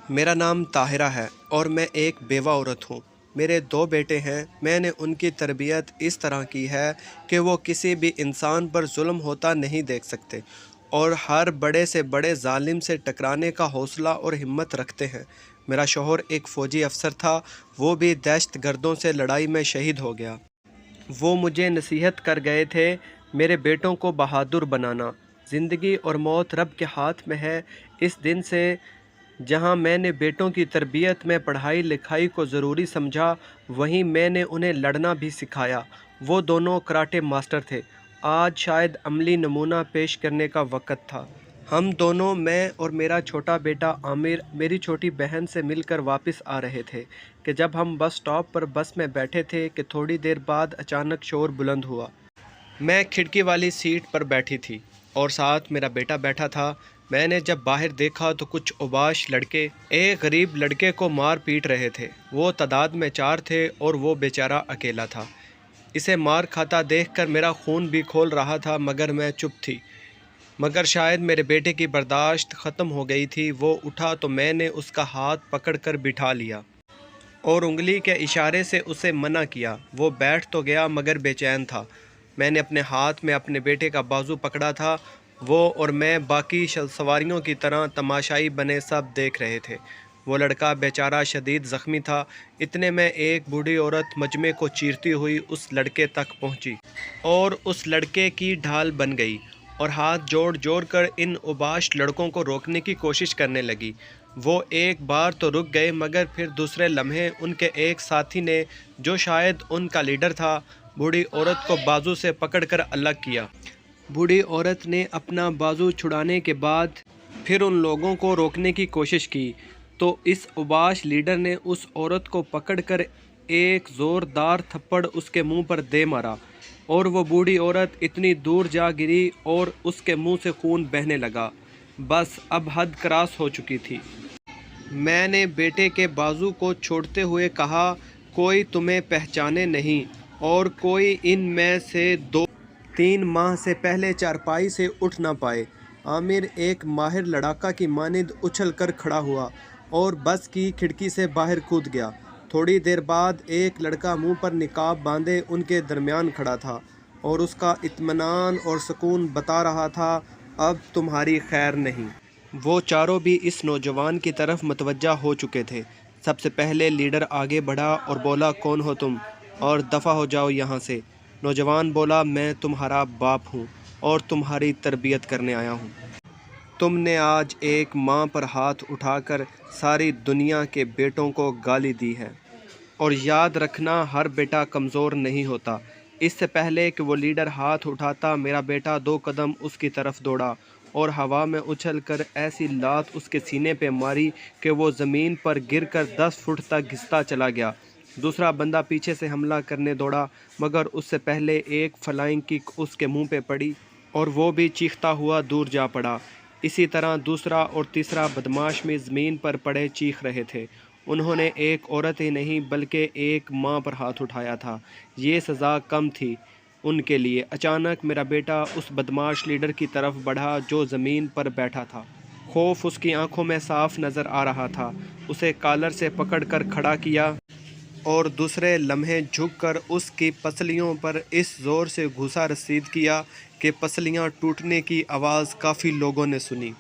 میرا نام طاہرہ ہے اور میں ایک بیوہ عورت ہوں۔ میرے 2 بیٹے ہیں۔ میں نے ان کی تربیت اس طرح کی ہے کہ وہ کسی بھی انسان پر ظلم ہوتا نہیں دیکھ سکتے اور ہر بڑے سے بڑے ظالم سے ٹکرانے کا حوصلہ اور ہمت رکھتے ہیں۔ میرا شوہر ایک فوجی افسر تھا، وہ بھی دہشت گردوں سے لڑائی میں شہید ہو گیا۔ وہ مجھے نصیحت کر گئے تھے، میرے بیٹوں کو بہادر بنانا۔ زندگی اور موت رب کے ہاتھ میں ہے۔ اس دن سے جہاں میں نے بیٹوں کی تربیت میں پڑھائی لکھائی کو ضروری سمجھا، وہیں میں نے انہیں لڑنا بھی سکھایا۔ وہ دونوں کراٹے ماسٹر تھے۔ آج شاید عملی نمونہ پیش کرنے کا وقت تھا۔ ہم دونوں، میں اور میرا چھوٹا بیٹا عامر، میری چھوٹی بہن سے مل کر واپس آ رہے تھے کہ جب ہم بس اسٹاپ پر بس میں بیٹھے تھے کہ تھوڑی دیر بعد اچانک شور بلند ہوا۔ میں کھڑکی والی سیٹ پر بیٹھی تھی اور ساتھ میرا بیٹا بیٹھا تھا۔ میں نے جب باہر دیکھا تو کچھ اوباش لڑکے ایک غریب لڑکے کو مار پیٹ رہے تھے۔ وہ تعداد میں 4 تھے اور وہ بیچارہ اکیلا تھا۔ اسے مار کھاتا دیکھ کر میرا خون بھی کھول رہا تھا، مگر میں چپ تھی۔ مگر شاید میرے بیٹے کی برداشت ختم ہو گئی تھی۔ وہ اٹھا تو میں نے اس کا ہاتھ پکڑ کر بٹھا لیا اور انگلی کے اشارے سے اسے منع کیا۔ وہ بیٹھ تو گیا مگر بے چین تھا۔ میں نے اپنے ہاتھ میں اپنے بیٹے کا بازو پکڑا تھا۔ وہ اور میں باقی سواریوں کی طرح تماشائی بنے سب دیکھ رہے تھے۔ وہ لڑکا بیچارہ شدید زخمی تھا۔ اتنے میں ایک بوڑھی عورت مجمع کو چیرتی ہوئی اس لڑکے تک پہنچی اور اس لڑکے کی ڈھال بن گئی اور ہاتھ جوڑ جوڑ کر ان اوباش لڑکوں کو روکنے کی کوشش کرنے لگی۔ وہ ایک بار تو رک گئے مگر پھر دوسرے لمحے ان کے ایک ساتھی نے، جو شاید ان کا لیڈر تھا، بوڑھی عورت کو بازو سے پکڑ کر الگ کیا۔ بوڑھی عورت نے اپنا بازو چھڑانے کے بعد پھر ان لوگوں کو روکنے کی کوشش کی تو اس اوباش لیڈر نے اس عورت کو پکڑ کر ایک زوردار تھپڑ اس کے منہ پر دے مارا اور وہ بوڑھی عورت اتنی دور جا گری اور اس کے منہ سے خون بہنے لگا۔ بس اب حد کراس ہو چکی تھی۔ میں نے بیٹے کے بازو کو چھوڑتے ہوئے کہا، کوئی تمہیں پہچانے نہیں اور کوئی ان میں سے 2-3 ماہ سے پہلے چارپائی سے اٹھ نہ پائے۔ عامر ایک ماہر لڑاکا کی مانند اچھل کر کھڑا ہوا اور بس کی کھڑکی سے باہر کود گیا۔ تھوڑی دیر بعد ایک لڑکا منہ پر نقاب باندھے ان کے درمیان کھڑا تھا اور اس کا اطمینان اور سکون بتا رہا تھا، اب تمہاری خیر نہیں۔ وہ چاروں بھی اس نوجوان کی طرف متوجہ ہو چکے تھے۔ سب سے پہلے لیڈر آگے بڑھا اور بولا، کون ہو تم اور دفع ہو جاؤ یہاں سے۔ نوجوان بولا، میں تمہارا باپ ہوں اور تمہاری تربیت کرنے آیا ہوں۔ تم نے آج ایک ماں پر ہاتھ اٹھا کر ساری دنیا کے بیٹوں کو گالی دی ہے، اور یاد رکھنا ہر بیٹا کمزور نہیں ہوتا۔ اس سے پہلے کہ وہ لیڈر ہاتھ اٹھاتا، میرا بیٹا 2 قدم اس کی طرف دوڑا اور ہوا میں اچھل کر ایسی لات اس کے سینے پہ ماری کہ وہ زمین پر گر کر 10 فٹ تک گھستا چلا گیا۔ دوسرا بندہ پیچھے سے حملہ کرنے دوڑا مگر اس سے پہلے ایک فلائنگ کک اس کے منہ پہ پڑی اور وہ بھی چیختا ہوا دور جا پڑا۔ اسی طرح دوسرا اور تیسرا بدماش بھی زمین پر پڑے چیخ رہے تھے۔ انہوں نے ایک عورت ہی نہیں بلکہ ایک ماں پر ہاتھ اٹھایا تھا۔ یہ سزا کم تھی ان کے لیے۔ اچانک میرا بیٹا اس بدماش لیڈر کی طرف بڑھا جو زمین پر بیٹھا تھا۔ خوف اس کی آنکھوں میں صاف نظر آ رہا تھا۔ اسے کالر سے پکڑ کر کھڑا کیا اور دوسرے لمحے جھک کر اس کی پسلیوں پر اس زور سے گھوسا رسید کیا کہ پسلیاں ٹوٹنے کی آواز کافی لوگوں نے سنی،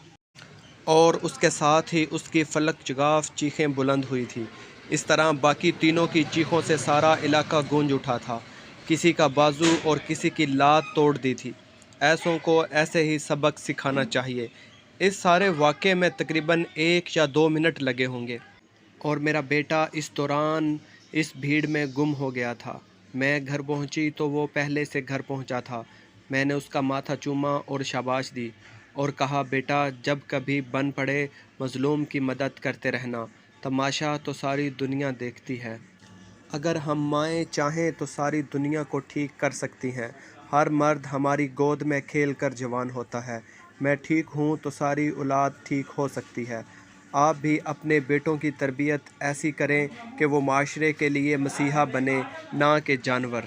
اور اس کے ساتھ ہی اس کی فلک جگاف چیخیں بلند ہوئی تھیں۔ اس طرح باقی تینوں کی چیخوں سے سارا علاقہ گونج اٹھا تھا۔ کسی کا بازو اور کسی کی لات توڑ دی تھی۔ ایسوں کو ایسے ہی سبق سکھانا چاہیے۔ اس سارے واقعے میں تقریباً 1 یا 2 منٹ لگے ہوں گے اور میرا بیٹا اس دوران اس بھیڑ میں گم ہو گیا تھا۔ میں گھر پہنچی تو وہ پہلے سے گھر پہنچا تھا۔ میں نے اس کا ماتھا چوما اور شاباش دی اور کہا، بیٹا جب کبھی بن پڑے مظلوم کی مدد کرتے رہنا، تماشا تو ساری دنیا دیکھتی ہے۔ اگر ہم مائیں چاہیں تو ساری دنیا کو ٹھیک کر سکتی ہیں۔ ہر مرد ہماری گود میں کھیل کر جوان ہوتا ہے۔ میں ٹھیک ہوں تو ساری اولاد ٹھیک ہو سکتی ہے۔ آپ بھی اپنے بیٹوں کی تربیت ایسی کریں کہ وہ معاشرے کے لیے مسیحا بنے، نہ کہ جانور۔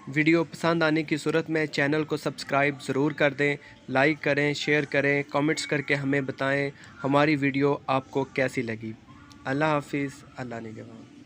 ویڈیو پسند آنے کی صورت میں چینل کو سبسکرائب ضرور کر دیں، لائک کریں، شیئر کریں، کامنٹس کر کے ہمیں بتائیں ہماری ویڈیو آپ کو کیسی لگی۔ اللہ حافظ، اللہ نگہبان۔